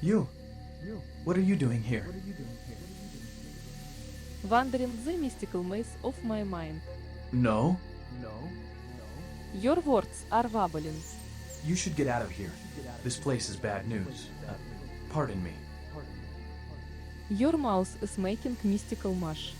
You! What are you doing here? Wandering the mystical maze of my mind. No? Your words are wobbling. You should get out of here. This place is bad news. Pardon me. Your mouth is making mystical mush.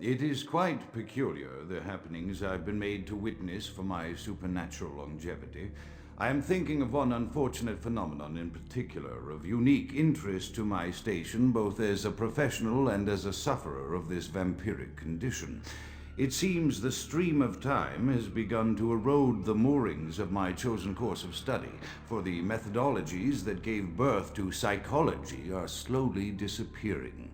It is quite peculiar, the happenings I've been made to witness for my supernatural longevity. I am thinking of one unfortunate phenomenon in particular, of unique interest to my station, both as a professional and as a sufferer of this vampiric condition. It seems the stream of time has begun to erode the moorings of my chosen course of study, for the methodologies that gave birth to psychology are slowly disappearing.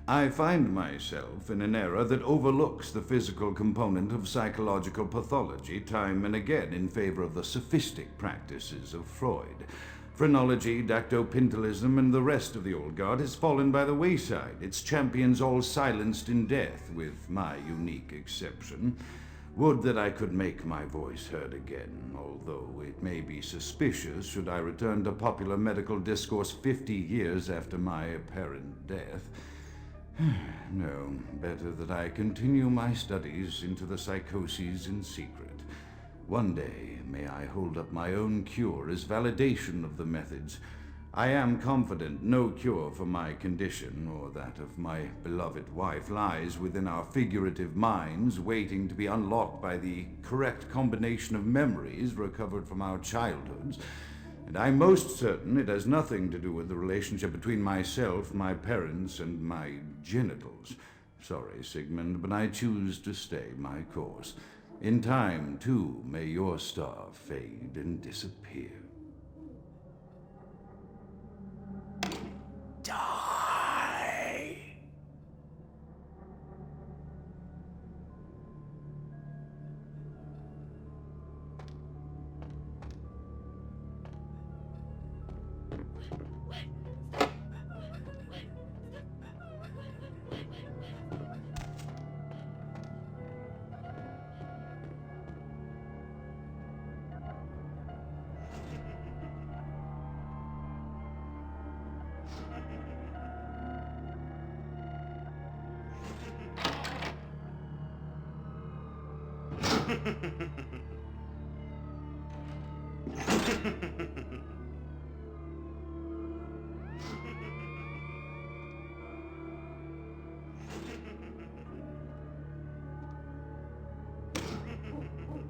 I find myself in an era that overlooks the physical component of psychological pathology time and again in favor of the sophistic practices of Freud. Phrenology, dactopintilism, and the rest of the old guard has fallen by the wayside, its champions all silenced in death, with my unique exception. Would that I could make my voice heard again, although it may be suspicious should I return to popular medical discourse 50 years after my apparent death. No, better that I continue my studies into the psychoses in secret. One day, may I hold up my own cure as validation of the methods. I am confident no cure for my condition, or that of my beloved wife, lies within our figurative minds, waiting to be unlocked by the correct combination of memories recovered from our childhoods. And I'm most certain it has nothing to do with the relationship between myself, my parents, and my genitals. Sorry, Sigmund, but I choose to stay my course. In time, too, may your star fade and disappear. Die!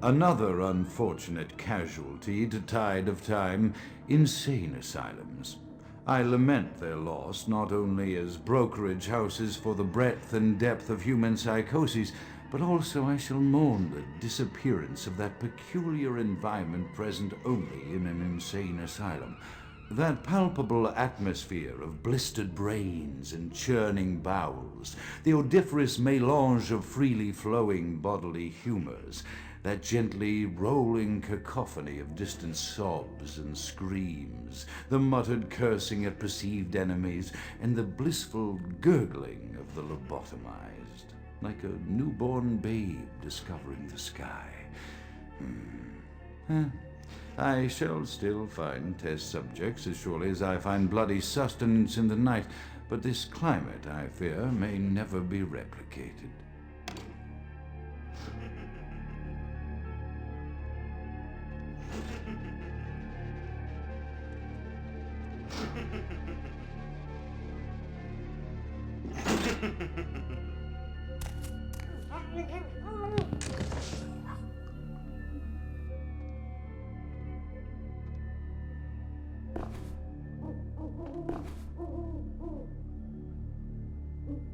Another unfortunate casualty to tide of time, insane asylums. I lament their loss not only as brokerage houses for the breadth and depth of human psychoses, but also I shall mourn the disappearance of that peculiar environment present only in an insane asylum. That palpable atmosphere of blistered brains and churning bowels, the odoriferous melange of freely flowing bodily humors, that gently rolling cacophony of distant sobs and screams, the muttered cursing at perceived enemies, and the blissful gurgling of the lobotomized, like a newborn babe discovering the sky. I shall still find test subjects as surely as I find bloody sustenance in the night, but this climate, I fear, may never be replicated.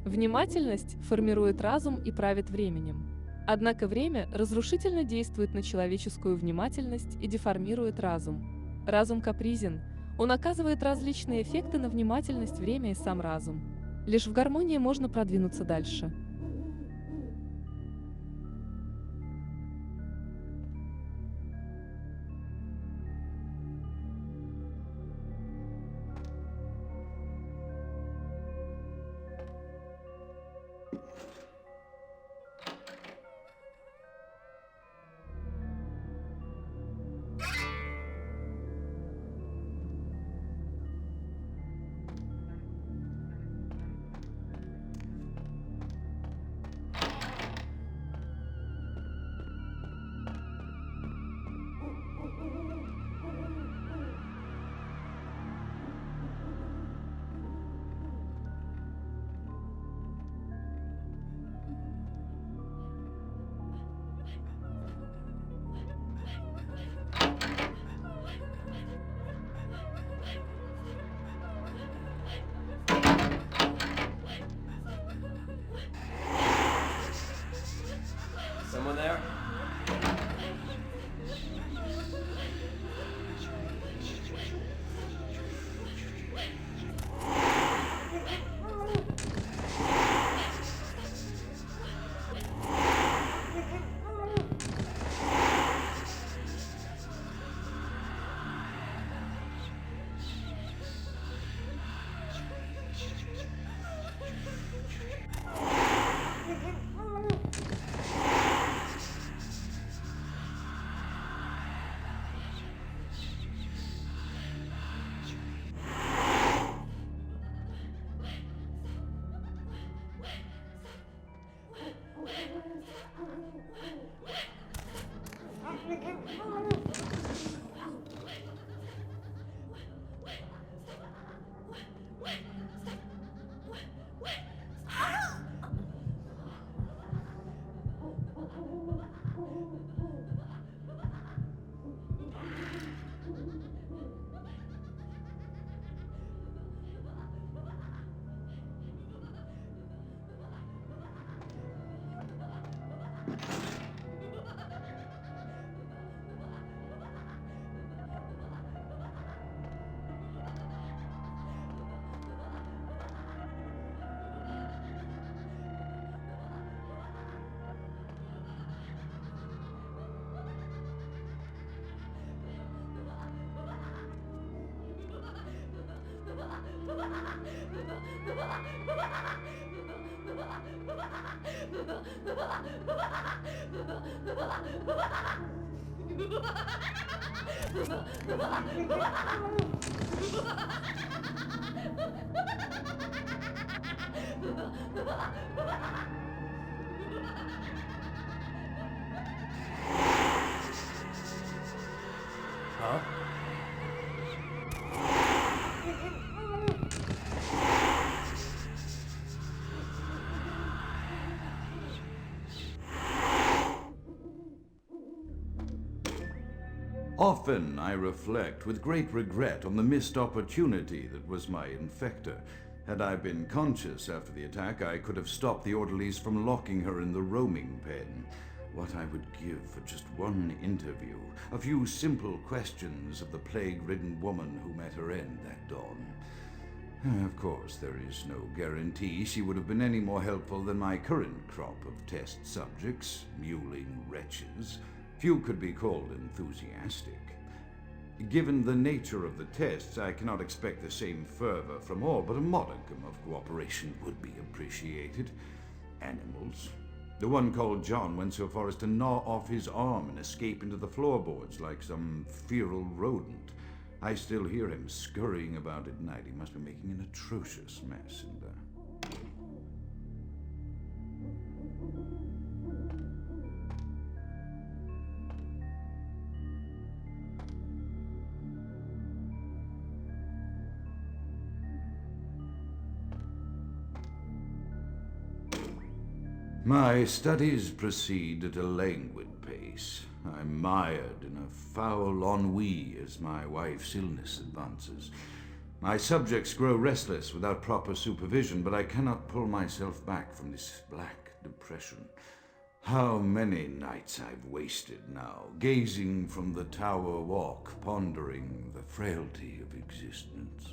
Внимательность формирует разум и правит временем. Однако время разрушительно действует на человеческую внимательность и деформирует разум. Разум капризен, он оказывает различные эффекты на внимательность, время и сам разум. Лишь в гармонии можно продвинуться дальше. Someone there? Often I reflect with great regret on the missed opportunity that was my infector. Had I been conscious after the attack, I could have stopped the orderlies from locking her in the roaming pen. What I would give for just one interview, a few simple questions of the plague-ridden woman who met her end that dawn. Of course, there is no guarantee she would have been any more helpful than my current crop of test subjects, mewling wretches. Few could be called enthusiastic. Given the nature of the tests, I cannot expect the same fervor from all, but a modicum of cooperation would be appreciated. Animals. The one called John went so far as to gnaw off his arm and escape into the floorboards like some feral rodent. I still hear him scurrying about at night. He must be making an atrocious mess in there. My studies proceed at a languid pace. I'm mired in a foul ennui as my wife's illness advances. My subjects grow restless without proper supervision, but I cannot pull myself back from this black depression. How many nights I've wasted now, gazing from the tower walk, pondering the frailty of existence.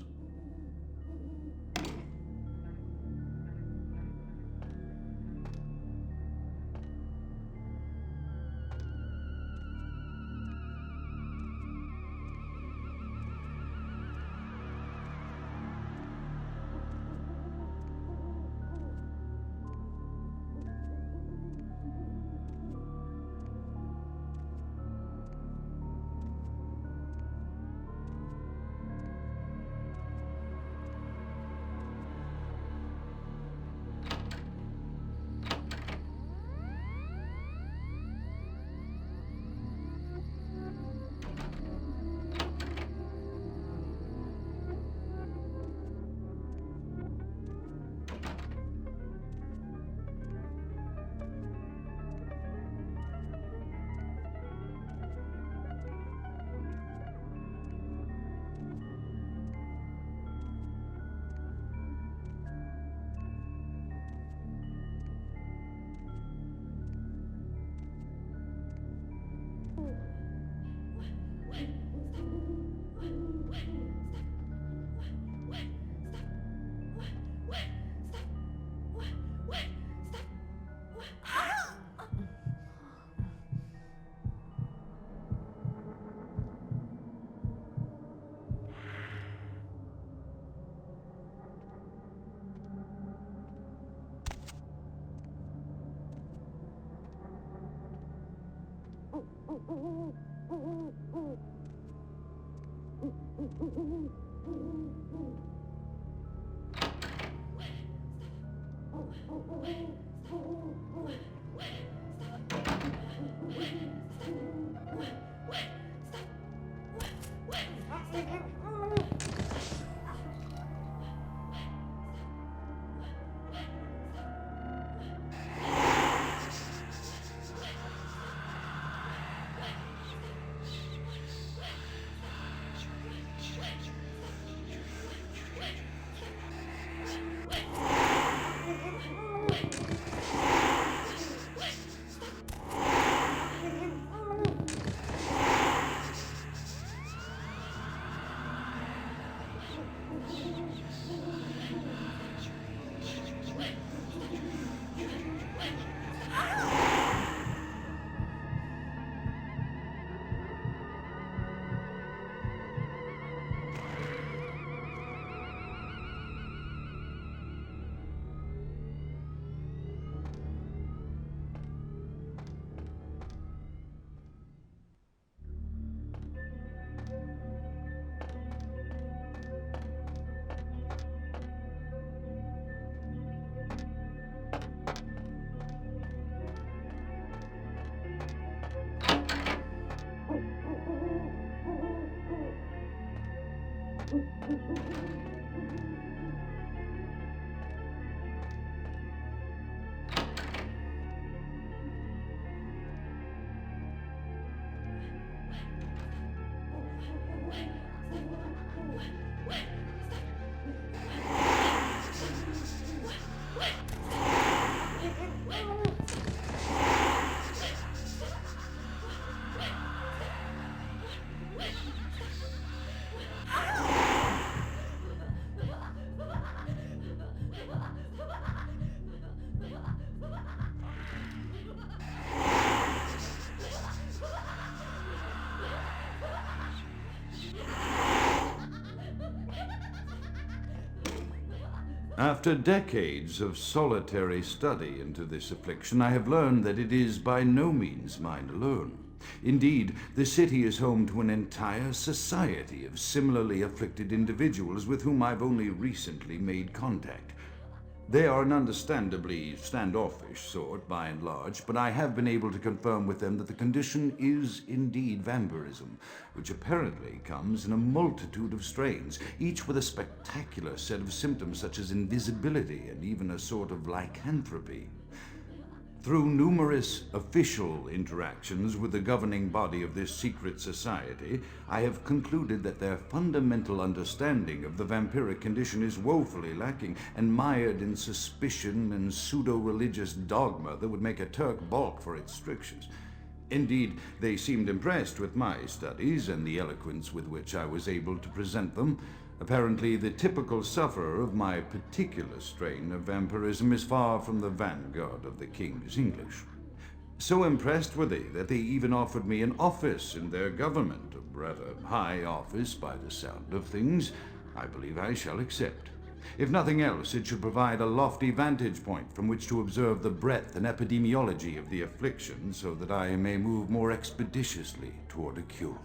After decades of solitary study into this affliction, I have learned that it is by no means mine alone. Indeed, the city is home to an entire society of similarly afflicted individuals with whom I've only recently made contact. They are an understandably standoffish sort, by and large, but I have been able to confirm with them that the condition is indeed vampirism, which apparently comes in a multitude of strains, each with a spectacular set of symptoms such as invisibility and even a sort of lycanthropy. Through numerous official interactions with the governing body of this secret society, I have concluded that their fundamental understanding of the vampiric condition is woefully lacking and mired in suspicion and pseudo-religious dogma that would make a Turk balk for its strictures. Indeed, they seemed impressed with my studies and the eloquence with which I was able to present them. Apparently, the typical sufferer of my particular strain of vampirism is far from the vanguard of the King's English. So impressed were they that they even offered me an office in their government, a rather high office by the sound of things. I believe I shall accept. If nothing else, it should provide a lofty vantage point from which to observe the breadth and epidemiology of the affliction, so that I may move more expeditiously toward a cure.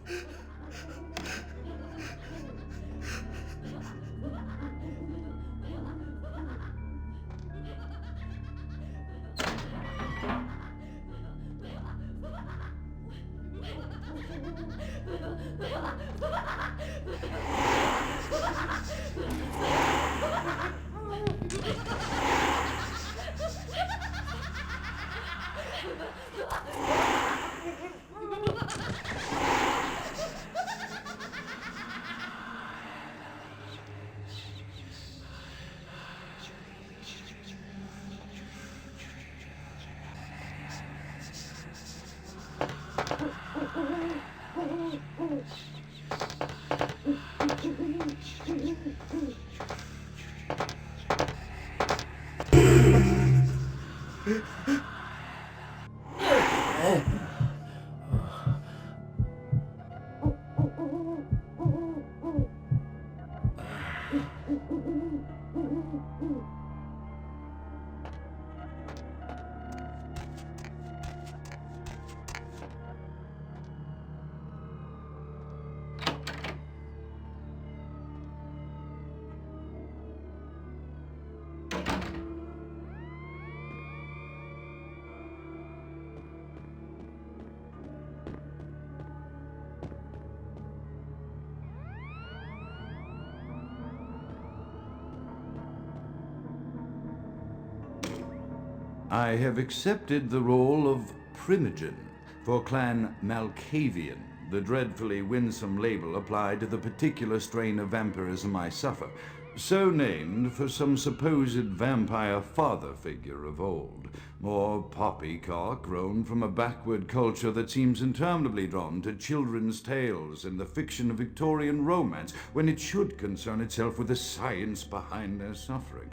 I have accepted the role of Primogen for Clan Malkavian, the dreadfully winsome label applied to the particular strain of vampirism I suffer, so named for some supposed vampire father figure of old, more poppycock grown from a backward culture that seems interminably drawn to children's tales and the fiction of Victorian romance when it should concern itself with the science behind their suffering.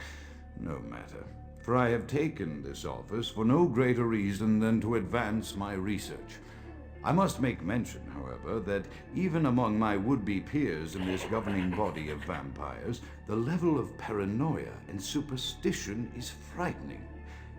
No matter. For I have taken this office for no greater reason than to advance my research. I must make mention, however, that even among my would-be peers in this governing body of vampires, the level of paranoia and superstition is frightening.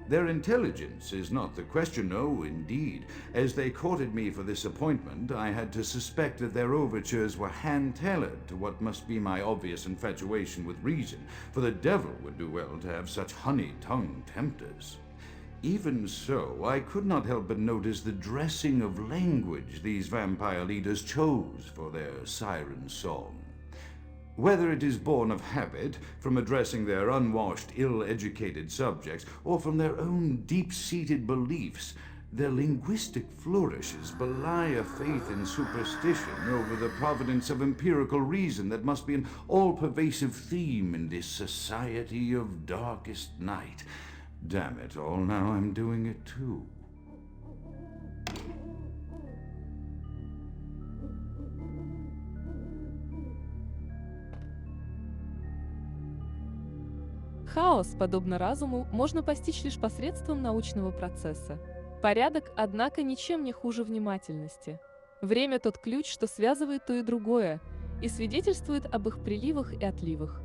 Their intelligence is not the question, no, indeed. As they courted me for this appointment, I had to suspect that their overtures were hand-tailored to what must be my obvious infatuation with reason, for the devil would do well to have such honey-tongued tempters. Even so, I could not help but notice the dressing of language these vampire leaders chose for their siren song. Whether it is born of habit, from addressing their unwashed, ill-educated subjects, or from their own deep-seated beliefs, their linguistic flourishes belie a faith in superstition over the providence of empirical reason that must be an all-pervasive theme in this society of darkest night. Damn it all, now I'm doing it too. Хаос, подобно разуму, можно постичь лишь посредством научного процесса. Порядок, однако, ничем не хуже внимательности. Время – тот ключ, что связывает то и другое, и свидетельствует об их приливах и отливах.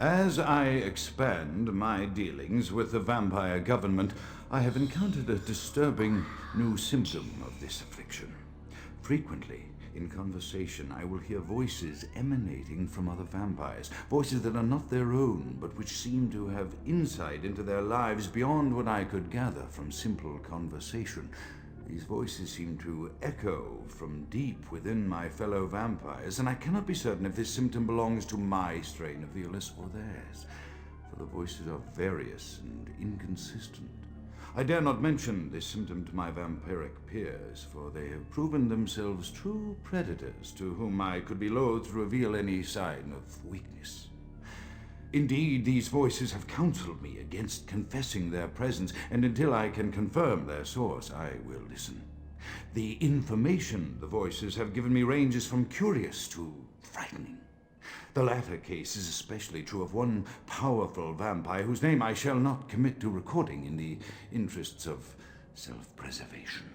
As I expand my dealings with the vampire government, I have encountered a disturbing new symptom of this affliction. Frequently, in conversation, I will hear voices emanating from other vampires, voices that are not their own, but which seem to have insight into their lives beyond what I could gather from simple conversation. These voices seem to echo from deep within my fellow vampires, and I cannot be certain if this symptom belongs to my strain of illness or theirs, for the voices are various and inconsistent. I dare not mention this symptom to my vampiric peers, for they have proven themselves true predators to whom I could be loath to reveal any sign of weakness. Indeed, these voices have counseled me against confessing their presence, and until I can confirm their source, I will listen. The information the voices have given me ranges from curious to frightening. The latter case is especially true of one powerful vampire whose name I shall not commit to recording in the interests of self-preservation.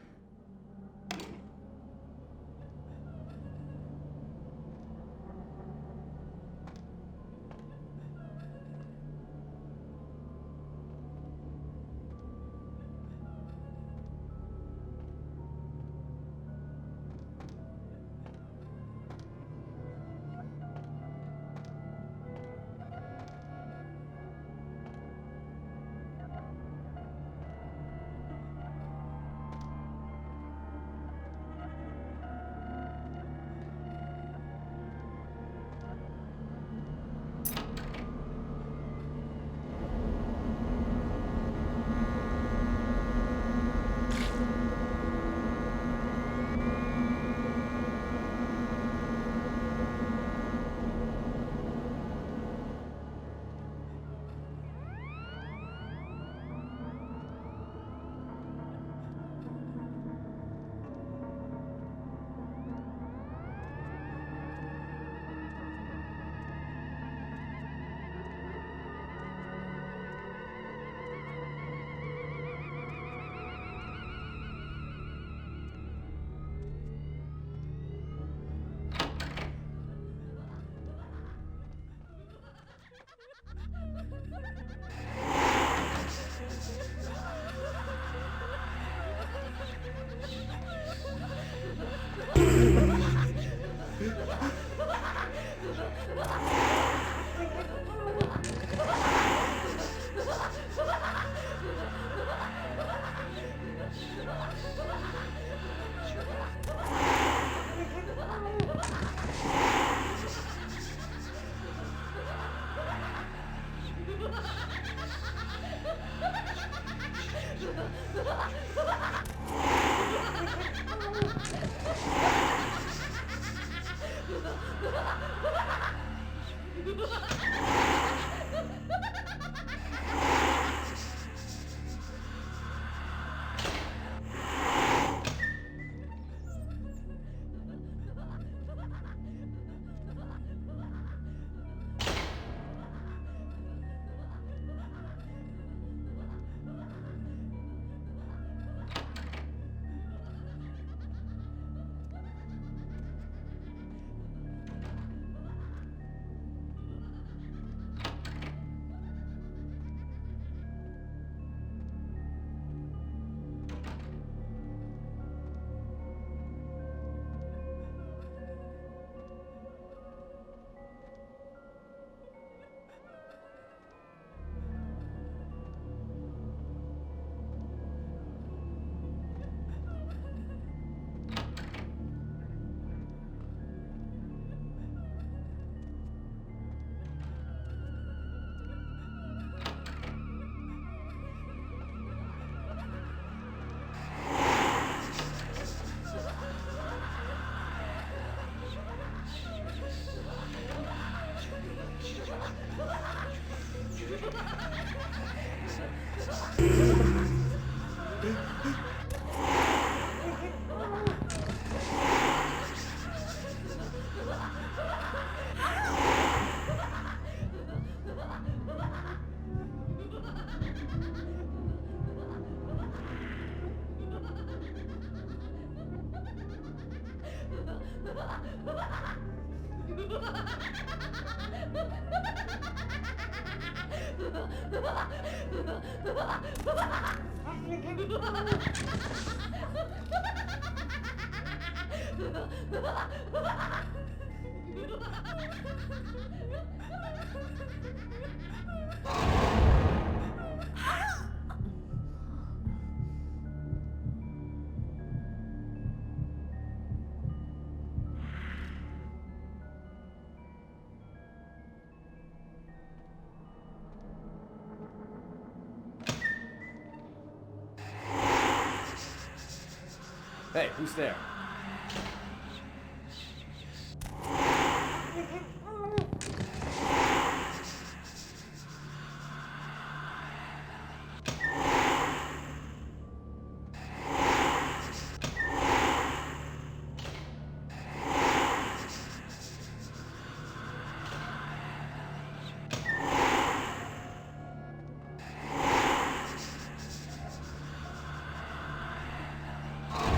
Hey, who's there?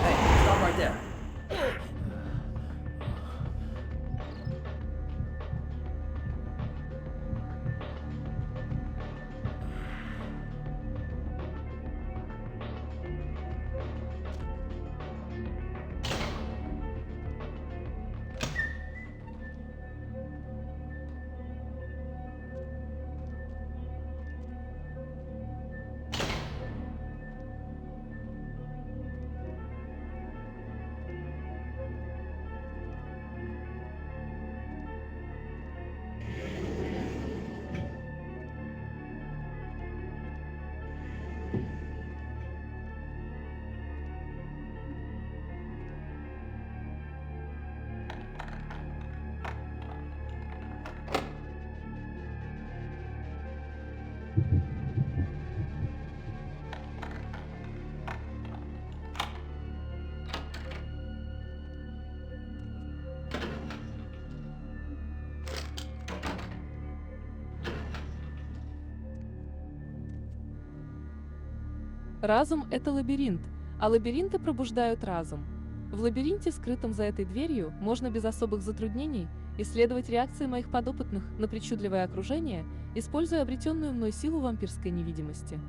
Hey, stop right there. Разум – это лабиринт, а лабиринты пробуждают разум. В лабиринте, скрытом за этой дверью, можно без особых затруднений исследовать реакции моих подопытных на причудливое окружение, используя обретенную мной силу вампирской невидимости.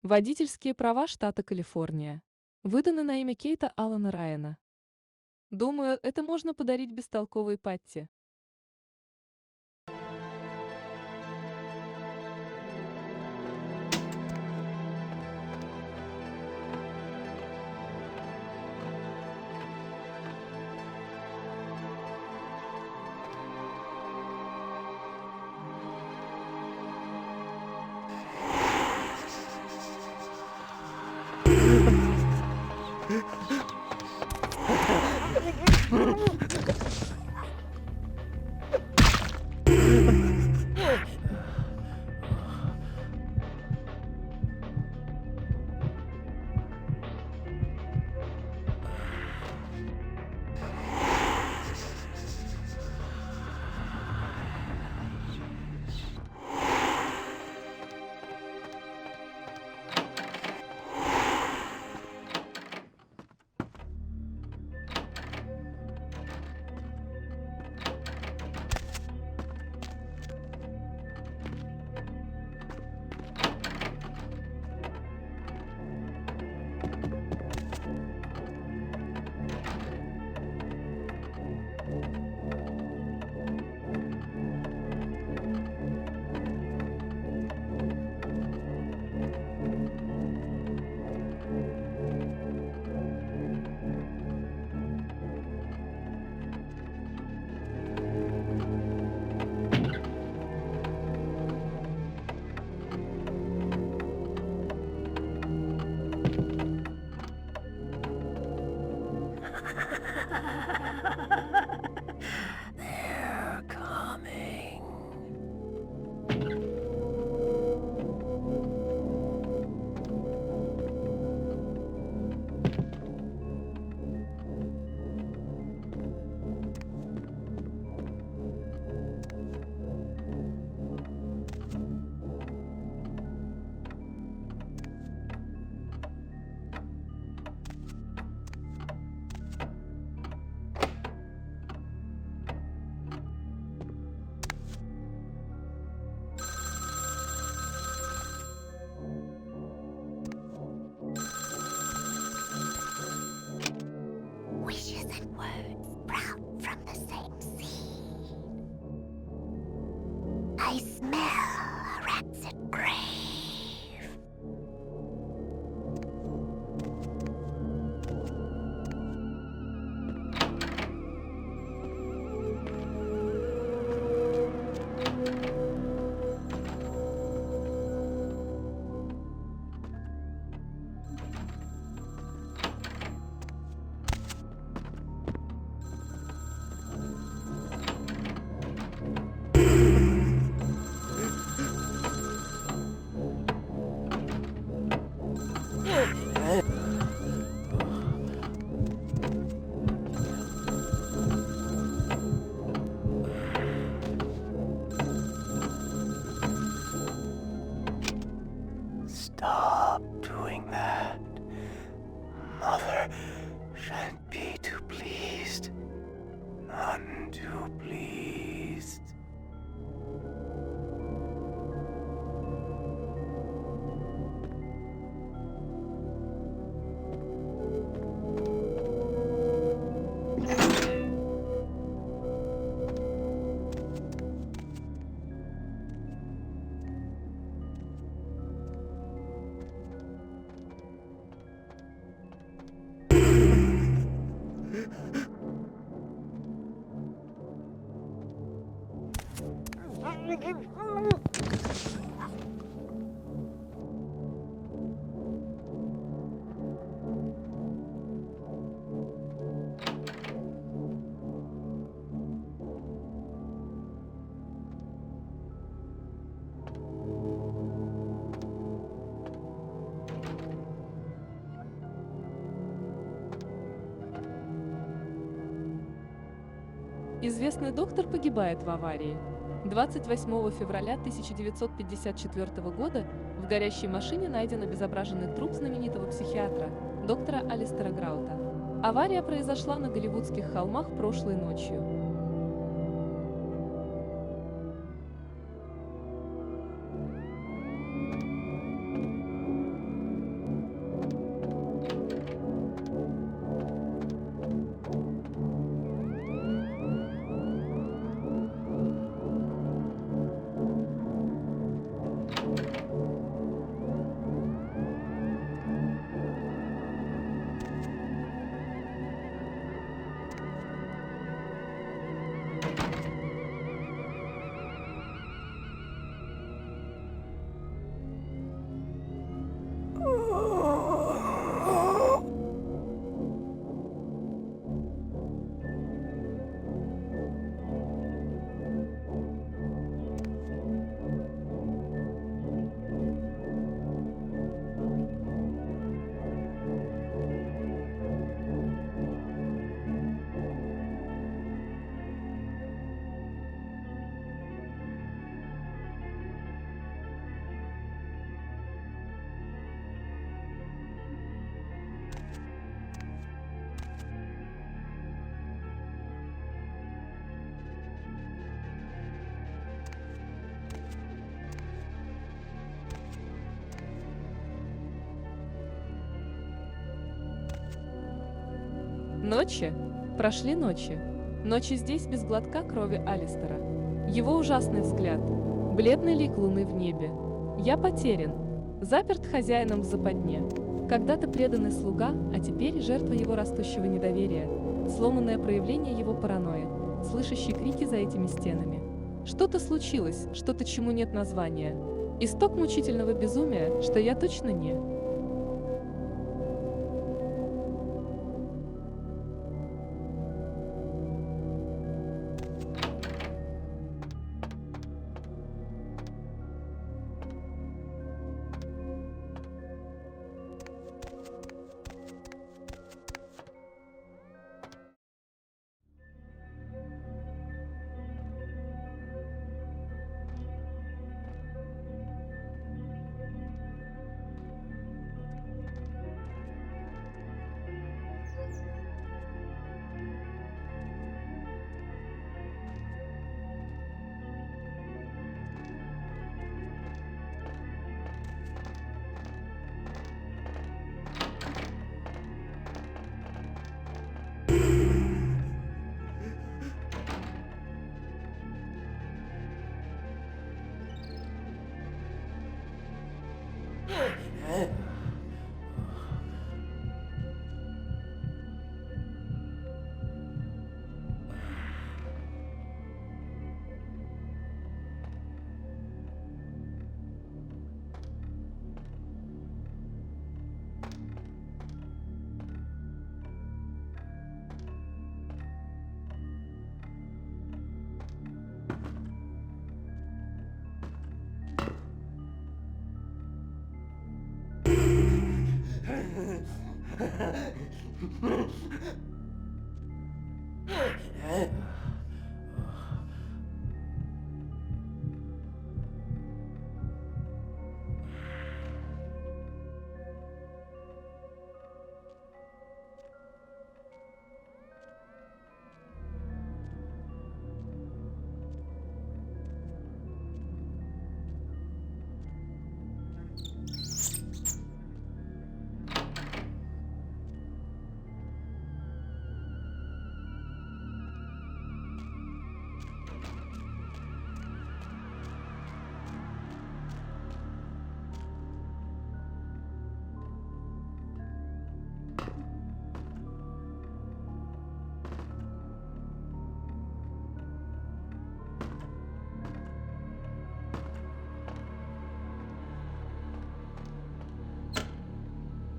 Водительские права штата Калифорния. Выданы на имя Кейта Алана Райана. Думаю, это можно подарить бестолковой Патти. I smell a rancid grave. Stop doing that. Mother shan't be too pleased. None too pleased. Известный доктор погибает в аварии. 28 февраля 1954 года в горящей машине найден обезображенный труп знаменитого психиатра, доктора Алистера Граута. Авария произошла на Голливудских холмах прошлой ночью. Ночи. Прошли ночи. Ночи здесь без глотка крови Алистера. Его ужасный взгляд. Бледный лик луны в небе. Я потерян. Заперт хозяином в западне. Когда-то преданный слуга, а теперь жертва его растущего недоверия. Сломанное проявление его паранойи. Слышащий крики за этими стенами. Что-то случилось, что-то, чему нет названия. Исток мучительного безумия, что я точно не.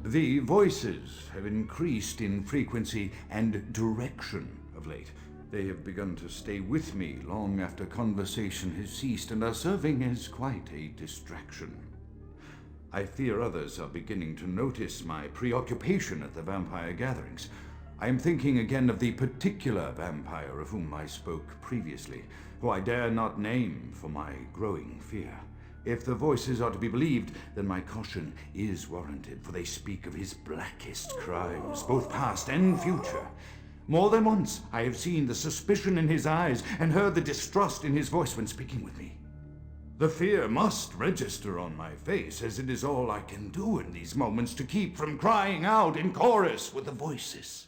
The voices have increased in frequency and direction of late. They have begun to stay with me long after conversation has ceased and are serving as quite a distraction. I fear others are beginning to notice my preoccupation at the vampire gatherings. I am thinking again of the particular vampire of whom I spoke previously, who I dare not name for my growing fear. If the voices are to be believed, then my caution is warranted, for they speak of his blackest crimes, both past and future. More than once I have seen the suspicion in his eyes and heard the distrust in his voice when speaking with me. The fear must register on my face, as it is all I can do in these moments to keep from crying out in chorus with the voices.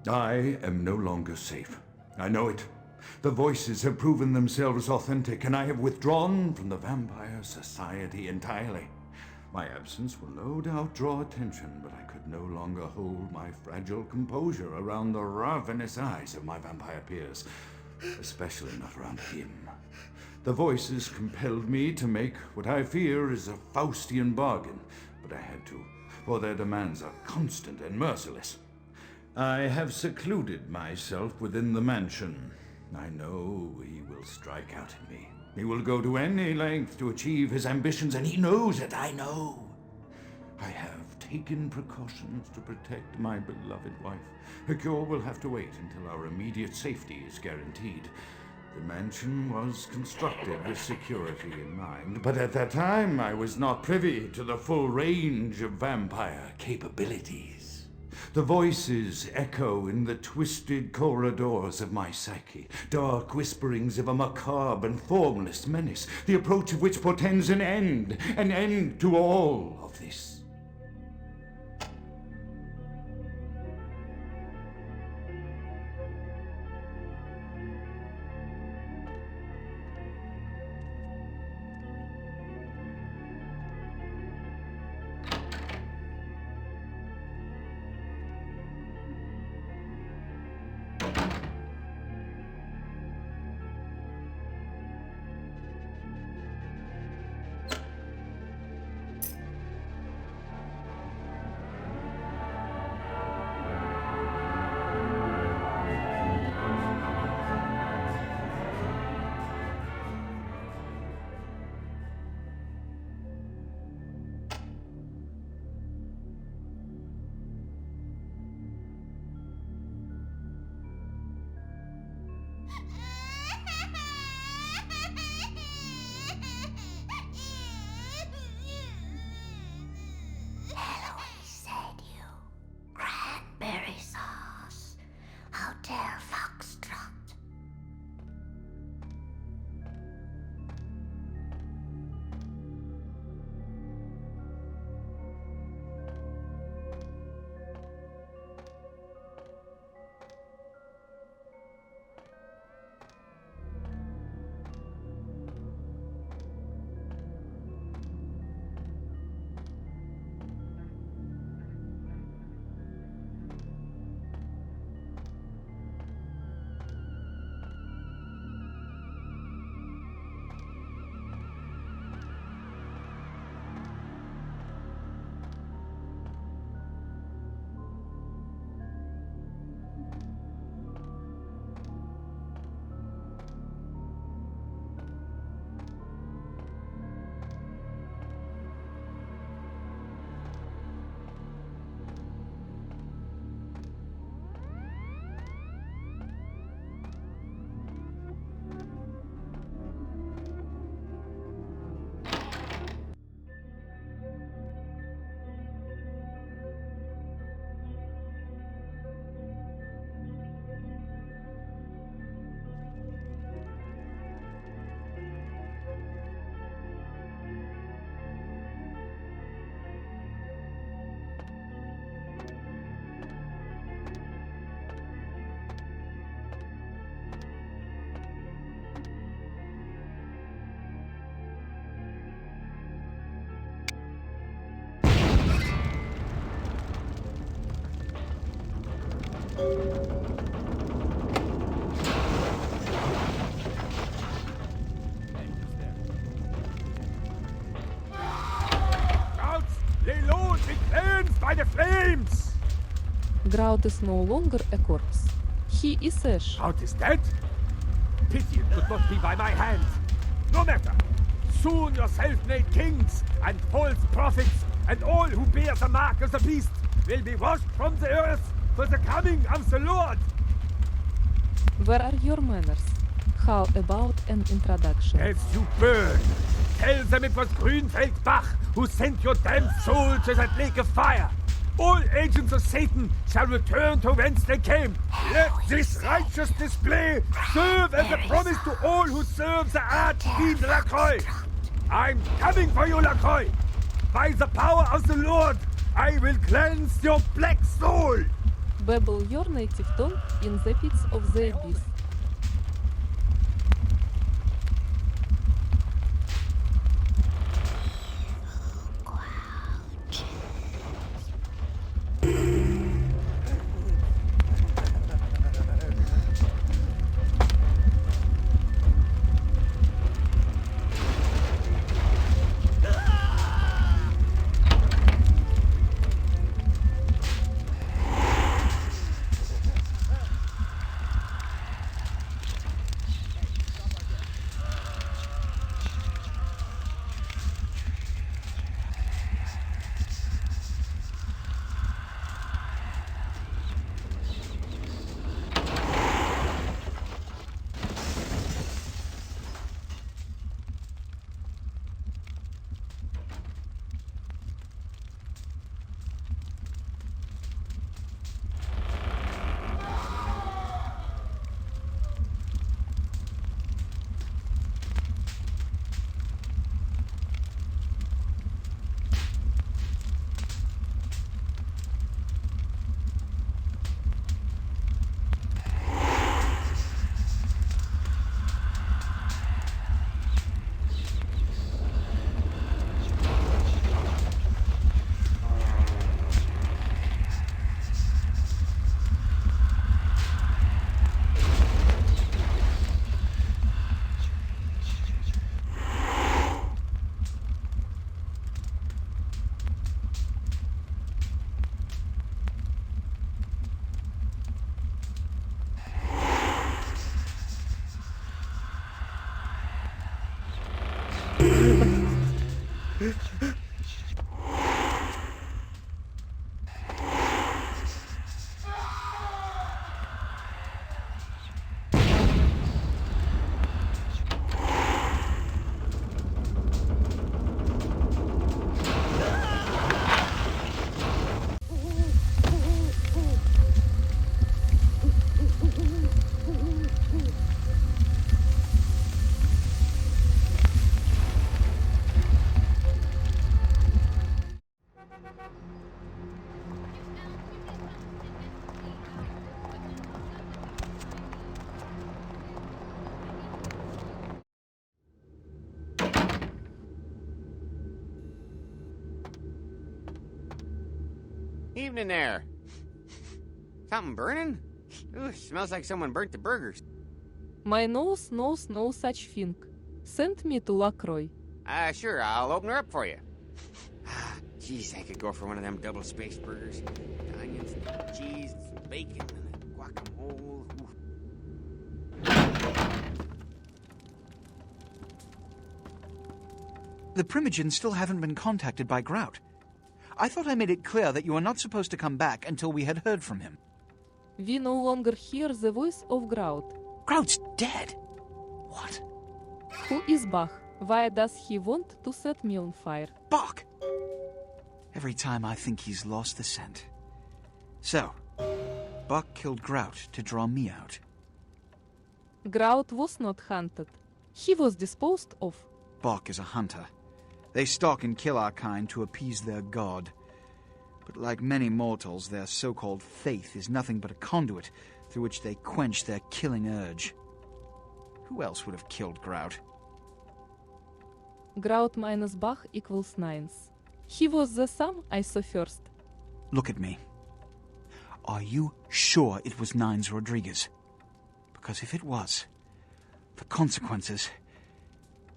I am no longer safe. I know it. The voices have proven themselves authentic, and I have withdrawn from the Vampire Society entirely. My absence will no doubt draw attention, but I could no longer hold my fragile composure around the ravenous eyes of my vampire peers, especially not around him. The voices compelled me to make what I fear is a Faustian bargain, but I had to, for their demands are constant and merciless. I have secluded myself within the mansion. I know he will strike out at me. He will go to any length to achieve his ambitions, and he knows it, I know. I have taken precautions to protect my beloved wife. Her cure will have to wait until our immediate safety is guaranteed. The mansion was constructed with security in mind, but at that time I was not privy to the full range of vampire capabilities. The voices echo in the twisted corridors of my psyche, dark whisperings of a macabre and formless menace, the approach of which portends an end to all of this. by the flames! Grout is no longer a corpse. He is ash. Grout is dead? Pity it could not be by my hand. No matter. Soon your self-made kings and false prophets and all who bear the mark of the beast will be washed from the earth for the coming of the Lord. Where are your manners? How about an introduction? As you burn, tell them it was Grünfeld Bach who sent your damned soul to that lake of fire. All agents of Satan shall return to whence they came. Let this righteous display serve as a promise to all who serve the Archfiend Lacroix. I'm coming for you, Lacroix. By the power of the Lord, I will cleanse your black soul. Babble your native tongue in the pits of the abyss. Evening there. Something burning? Ooh, smells like someone burnt the burgers. My nose knows no such thing. Send me to Lacroix. Sure, I'll open her up for you. Jeez, I could go for one of them double-spaced burgers. The onions, the cheese, the bacon, and the guacamole. Ooh. The Primogens still haven't been contacted by Grout. I thought I made it clear that you were not supposed to come back until we had heard from him. We no longer hear the voice of Grout. Grout's dead? What? Who is Bach? Why does he want to set me on fire? Bach! Every time I think he's lost the scent. So, Bach killed Grout to draw me out. Grout was not hunted. He was disposed of. Bach is a hunter. They stalk and kill our kind to appease their god. But like many mortals, their so-called faith is nothing but a conduit through which they quench their killing urge. Who else would have killed Grout? Grout minus Bach equals 9. He was the sum I saw first. Look at me. Are you sure it was Nines Rodriguez? Because if it was, the consequences...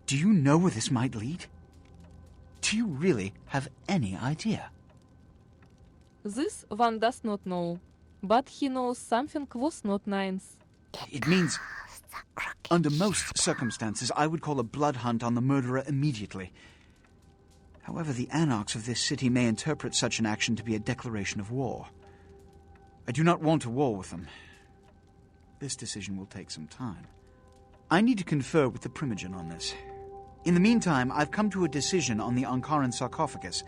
Do you know where this might lead? Do you really have any idea? This one does not know, but he knows something was not nice. It means, under most circumstances, I would call a blood hunt on the murderer immediately. However, the anarchs of this city may interpret such an action to be a declaration of war. I do not want a war with them. This decision will take some time. I need to confer with the Primogen on this. In the meantime, I've come to a decision on the Ankaran sarcophagus,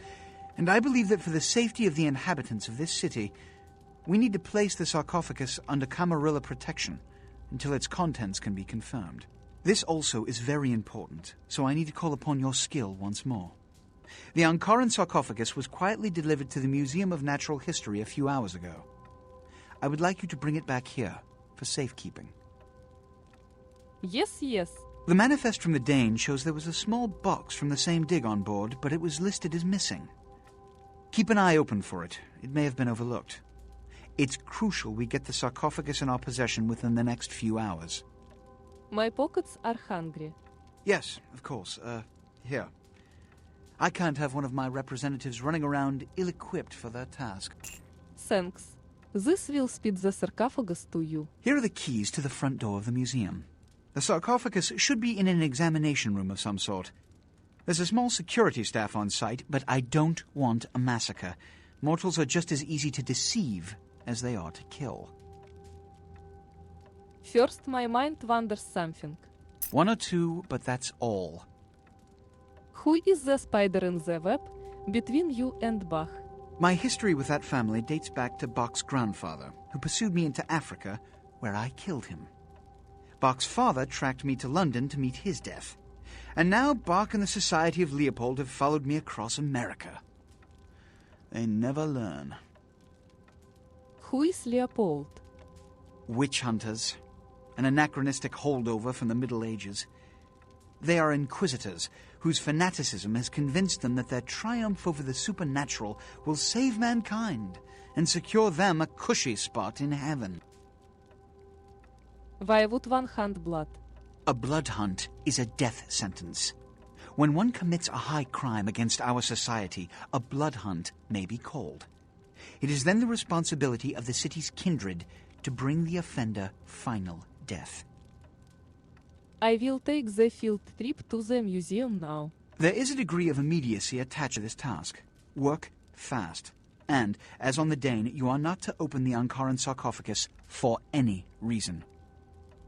and I believe that for the safety of the inhabitants of this city, we need to place the sarcophagus under Camarilla protection until its contents can be confirmed. This also is very important, so I need to call upon your skill once more. The Ankaran sarcophagus was quietly delivered to the Museum of Natural History a few hours ago. I would like you to bring it back here for safekeeping. Yes, yes. The manifest from the Dane shows there was a small box from the same dig on board, but it was listed as missing. Keep an eye open for it. It may have been overlooked. It's crucial we get the sarcophagus in our possession within the next few hours. My pockets are hungry. Yes, of course. Here. I can't have one of my representatives running around ill-equipped for their task. Thanks. This will speed the sarcophagus to you. Here are the keys to the front door of the museum. The sarcophagus should be in an examination room of some sort. There's a small security staff on site, but I don't want a massacre. Mortals are just as easy to deceive as they are to kill. First, my mind wonders something. One or two, but that's all. Who is the spider in the web between you and Bach? My history with that family dates back to Bach's grandfather, who pursued me into Africa, where I killed him. Bach's father tracked me to London to meet his death. And now Bach and the Society of Leopold have followed me across America. They never learn. Who is Leopold? Witch hunters, an anachronistic holdover from the Middle Ages. They are inquisitors whose fanaticism has convinced them that their triumph over the supernatural will save mankind and secure them a cushy spot in heaven. Why would one hunt blood? A blood hunt is a death sentence. When one commits a high crime against our society, a blood hunt may be called. It is then the responsibility of the city's kindred to bring the offender final death. I will take the field trip to the museum now. There is a degree of immediacy attached to this task. Work fast. And, as on the Dane, you are not to open the Ankaran sarcophagus for any reason.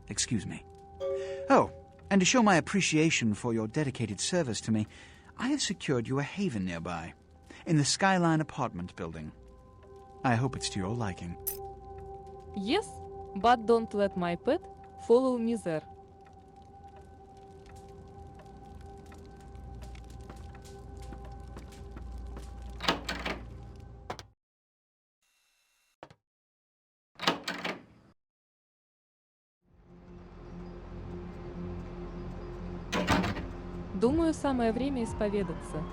Excuse me. Oh, and to show my appreciation for your dedicated service to me, I have secured you a haven nearby, in the Skyline apartment building. I hope it's to your liking. Yes, but don't let my pet follow me there. Думаю, самое время исповедаться.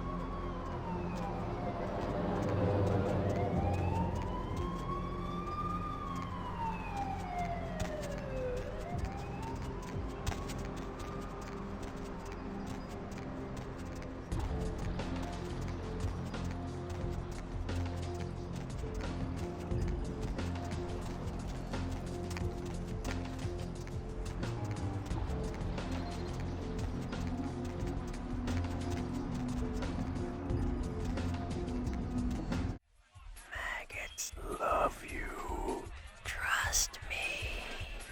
Maggots love you. Trust me.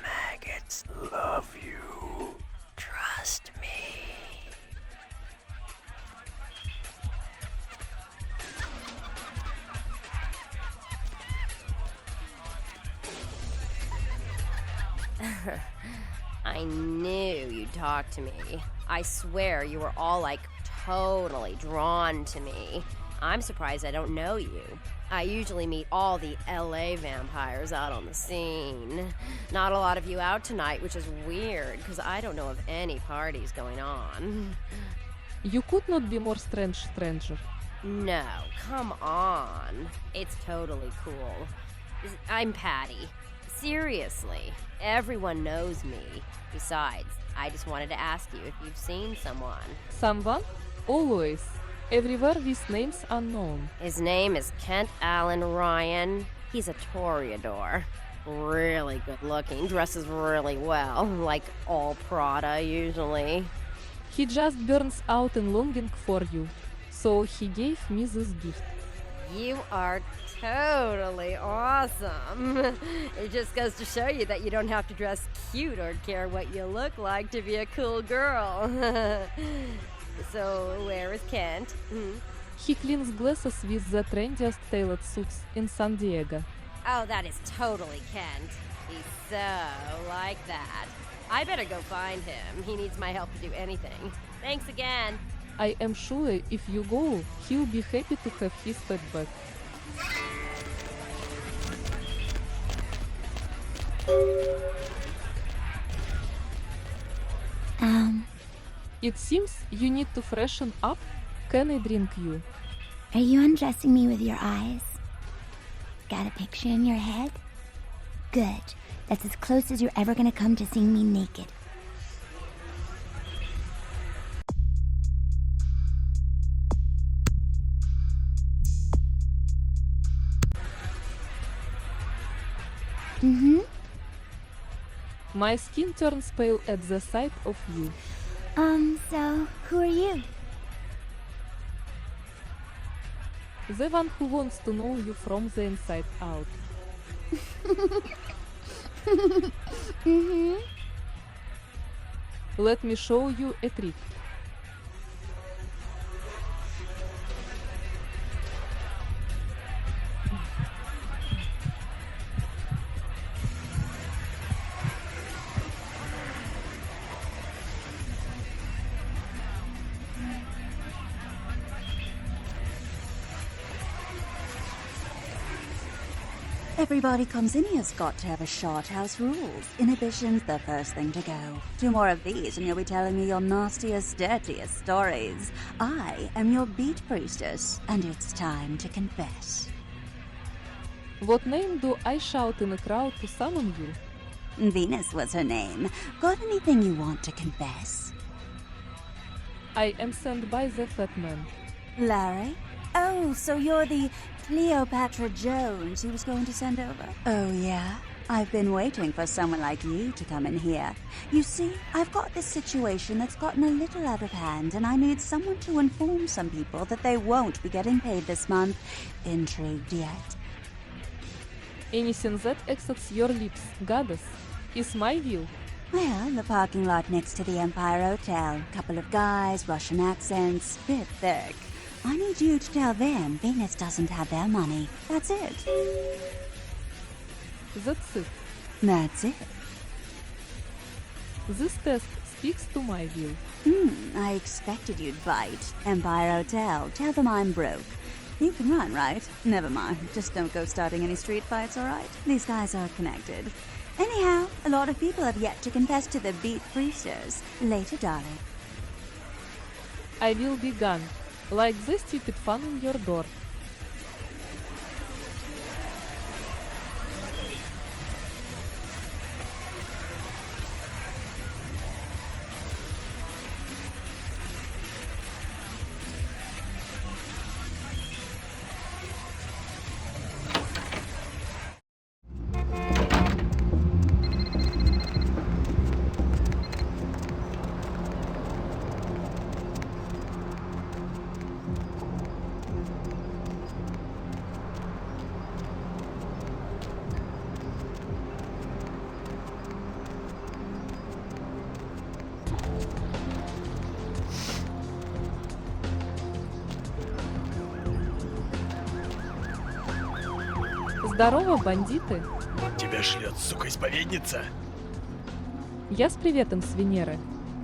Maggots love you. Trust me. I knew you'd talk to me. I swear you were all like totally drawn to me. I'm surprised I don't know you. I usually meet all the LA vampires out on the scene. Not a lot of you out tonight, which is weird, because I don't know of any parties going on. You could not be more strange, stranger. No, come on. It's totally cool. I'm Patty. Seriously, everyone knows me. Besides, I just wanted to ask you if you've seen someone. Someone? Always. Everywhere with names unknown. His name is Kent Allen Ryan. He's a Toreador. Really good looking, dresses really well, like all Prada usually. He just burns out in longing for you. So he gave me this gift. You are totally awesome. It just goes to show you that you don't have to dress cute or care what you look like to be a cool girl. So, where is Kent? He cleans glasses with the trendiest tailored suits in San Diego. Oh, that is totally Kent. He's so like that. I better go find him. He needs my help to do anything. Thanks again. I am sure if you go, he'll be happy to have his pet back. It seems you need to freshen up. Can I drink you? Are you undressing me with your eyes? Got a picture in your head? Good. That's as close as you're ever gonna come to seeing me naked. My skin turns pale at the sight of you. So, who are you? The one who wants to know you from the inside out. Let me show you a trick. Everybody comes in here's got to have a shot. House rules. Inhibition's the first thing to go. 2 more of these and you'll be telling me your nastiest, dirtiest stories. I am your beat priestess, and it's time to confess. What name do I shout in a crowd to summon you? Venus was her name. Got anything you want to confess? I am sent by the fat man. Larry? Oh, so you're the Cleopatra Jones he was going to send over? Oh, yeah? I've been waiting for someone like you to come in here. You see, I've got this situation that's gotten a little out of hand, and I need someone to inform some people that they won't be getting paid this month. Intrigued yet? Anything that exits your lips, goddess, is my will. Well, the parking lot next to the Empire Hotel. Couple of guys, Russian accents, bit thick. I need you to tell them Venus doesn't have their money. That's it. That's it. That's it. This test speaks to my will. I expected you'd bite. Empire Hotel. Tell them I'm broke. You can run, right? Never mind. Just don't go starting any street fights, all right? These guys are connected. Anyhow, a lot of people have yet to confess to the beat priestess. Later, darling. I will be gone. Like the stupid fan in your door. Здорово, бандиты! Тебя шлет, сука, исповедница? Я с приветом с Венеры.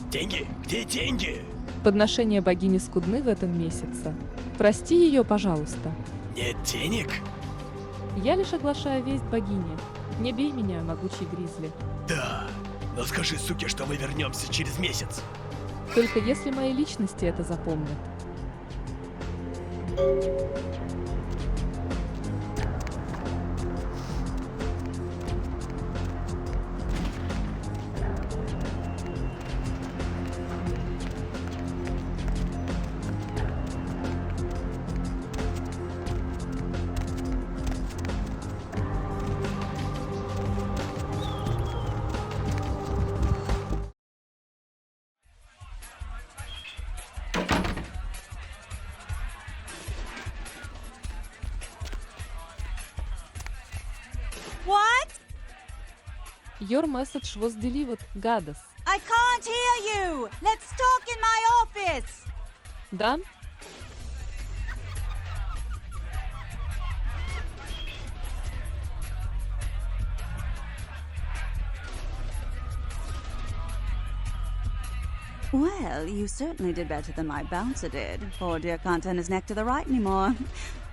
Деньги? Где деньги? Подношения богини скудны в этом месяце. Прости ее, пожалуйста. Нет денег? Я лишь оглашаю весть богини. Не бей меня, могучий гризли. Да, но скажи, суке, что мы вернемся через месяц. Только если мои личности это запомнят. Your message was delivered, goddess. I can't hear you! Let's talk in my office! Done? Well, you certainly did better than my bouncer did. Poor dear can't turn his neck to the right anymore.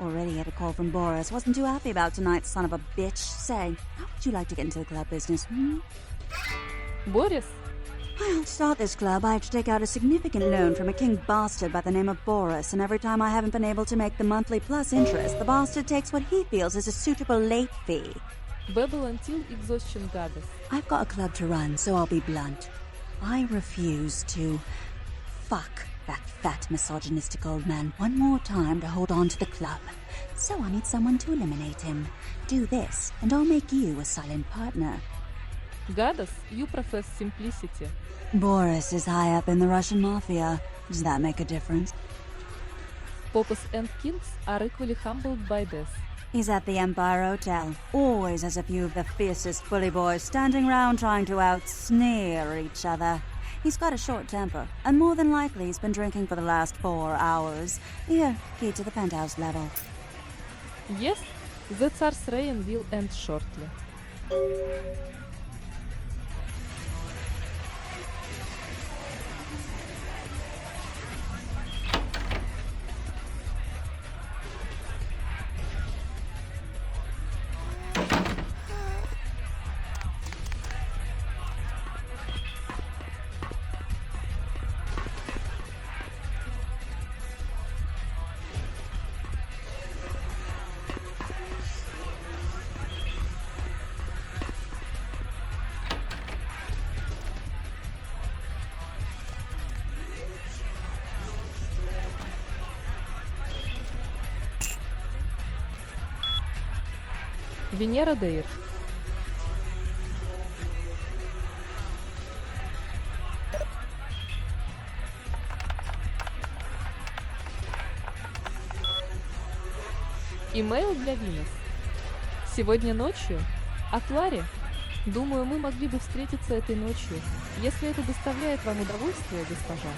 Already had a call from Boris. Wasn't too happy about tonight, son of a bitch. Say, how would you like to get into the club business, Boris? Well, to start this club, I have to take out a significant loan from a king bastard by the name of Boris, and every time I haven't been able to make the monthly plus interest, the bastard takes what he feels is a suitable late fee. Babble until exhaustion, goddess. I've got a club to run, so I'll be blunt. I refuse to fuck that fat misogynistic old man one more time to hold on to the club. So I need someone to eliminate him. Do this, and I'll make you a silent partner. Goddess, you profess simplicity. Boris is high up in the Russian mafia. Does that make a difference? Popes and kings are equally humbled by death. He's at the Empire Hotel. Always has a few of the fiercest bully boys standing round trying to out-sneer each other. He's got a short temper, and more than likely he's been drinking for the last 4 hours. Here, key to the penthouse level. Yes, the Tsar's reign will end shortly. Venera Dare. Имейл для Винес. Сегодня ночью? От Ларри? Думаю, мы могли бы встретиться этой ночью, если это доставляет вам удовольствие, госпожа.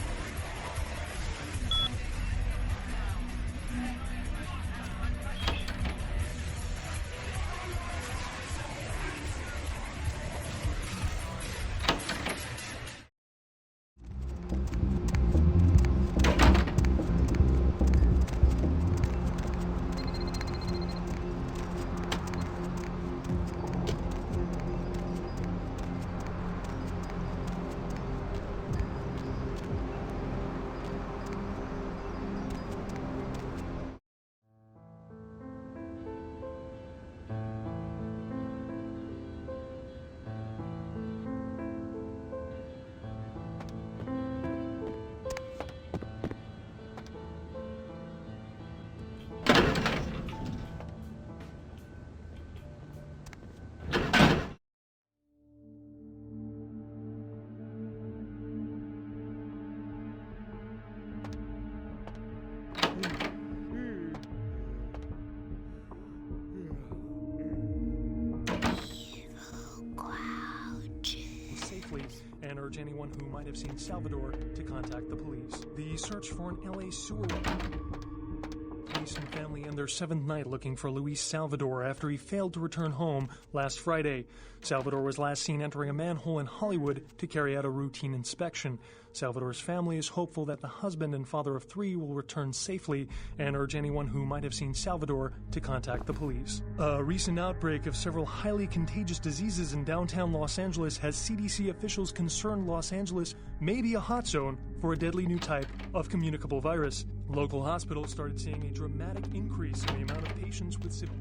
And urge anyone who might have seen Salvador to contact the police. The search for an LA sewer... Police and family end their 7th night looking for Luis Salvador after he failed to return home last Friday. Salvador was last seen entering a manhole in Hollywood to carry out a routine inspection. Salvador's family is hopeful that the husband and father of 3 will return safely and urge anyone who might have seen Salvador to contact the police. A recent outbreak of several highly contagious diseases in downtown Los Angeles has CDC officials concerned Los Angeles may be a hot zone for a deadly new type of communicable virus. Local hospitals started seeing a dramatic increase in the amount of patients with severe...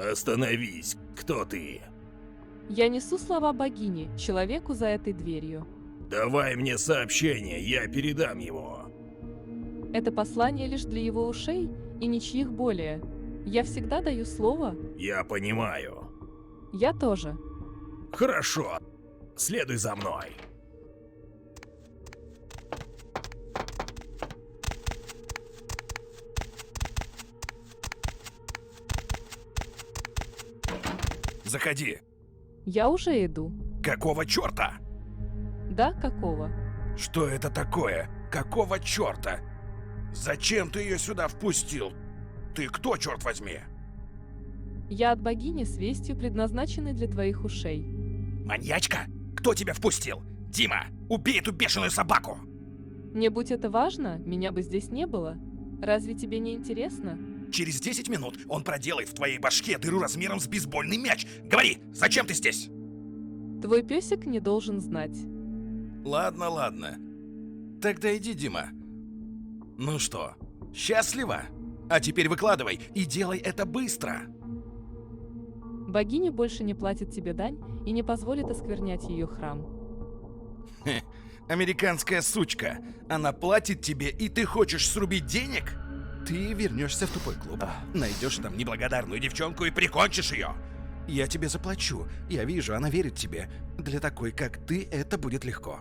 Остановись, кто ты? Я несу слова богини, человеку за этой дверью. Давай мне сообщение, я передам его. Это послание лишь для его ушей и ничьих более. Я всегда даю слово. Я понимаю. Я тоже. Хорошо. Следуй за мной. Заходи. Я уже иду. Какого черта? Да, какого? Что это такое? Какого черта? Зачем ты ее сюда впустил? Ты кто, черт возьми? Я от богини с вестью, предназначенной для твоих ушей. Маньячка? Кто тебя впустил? Дима, убей эту бешеную собаку! Не будь это важно, меня бы здесь не было. Разве тебе не интересно? Через 10 минут он проделает в твоей башке дыру размером с бейсбольный мяч. Говори, зачем ты здесь? Твой песик не должен знать. Ладно, ладно. Тогда иди, Дима. Ну что, счастлива? А теперь выкладывай и делай это быстро. Богиня больше не платит тебе дань и не позволит осквернять ее храм. Хе, американская сучка. Она платит тебе, и ты хочешь срубить денег? Ты вернешься в тупой клуб, найдешь там неблагодарную девчонку и прикончишь ее. Я тебе заплачу. Я вижу, она верит тебе. Для такой, как ты, это будет легко.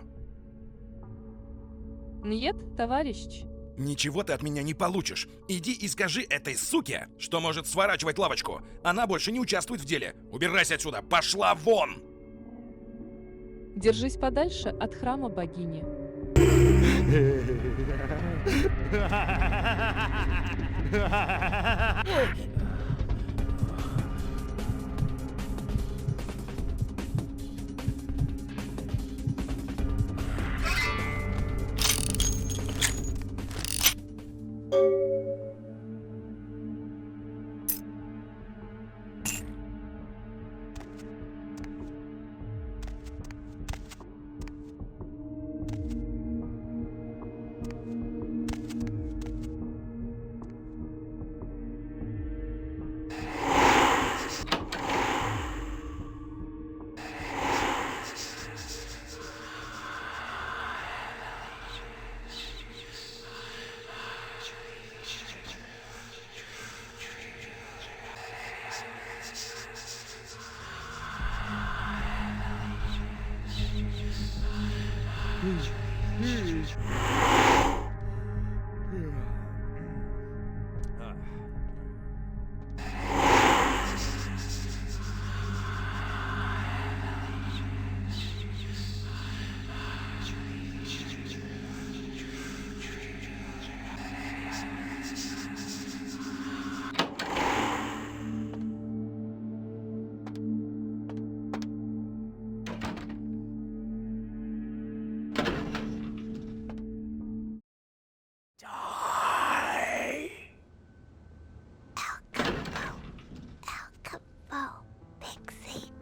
Нет, товарищ. Ничего ты от меня не получишь. Иди и скажи этой суке, что может сворачивать лавочку. Она больше не участвует в деле. Убирайся отсюда. Пошла вон! Держись подальше от храма богини.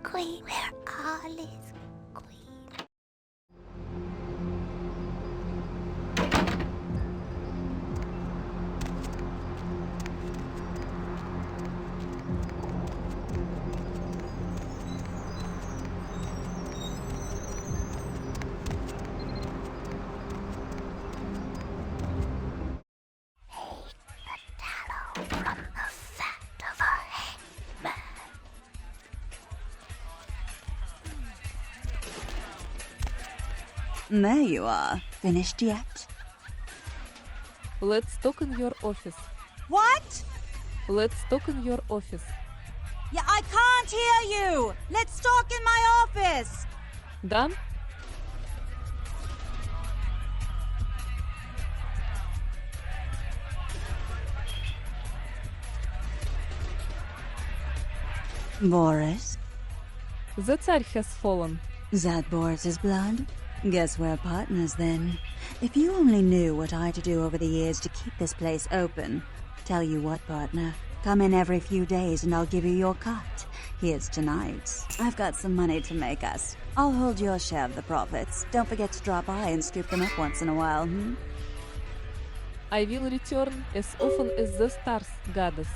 Queen, where all is queen. There you are. Finished yet? Let's talk in your office. What? Let's talk in your office. Yeah, I can't hear you. Let's talk in my office. Да? Boris? The Tsar has fallen. That Boris's blood? Guess we're partners then. If you only knew what I had to do over the years to keep this place open. Tell you what, partner. Come in every few days and I'll give you your cut. Here's tonight's. I've got some money to make us. I'll hold your share of the profits. Don't forget to drop by and scoop them up once in a while, hmm? I will return as often as the stars, goddess.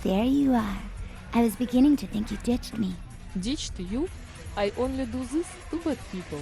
There you are. I was beginning to think you ditched me. Ditched you? I only do this to bad people.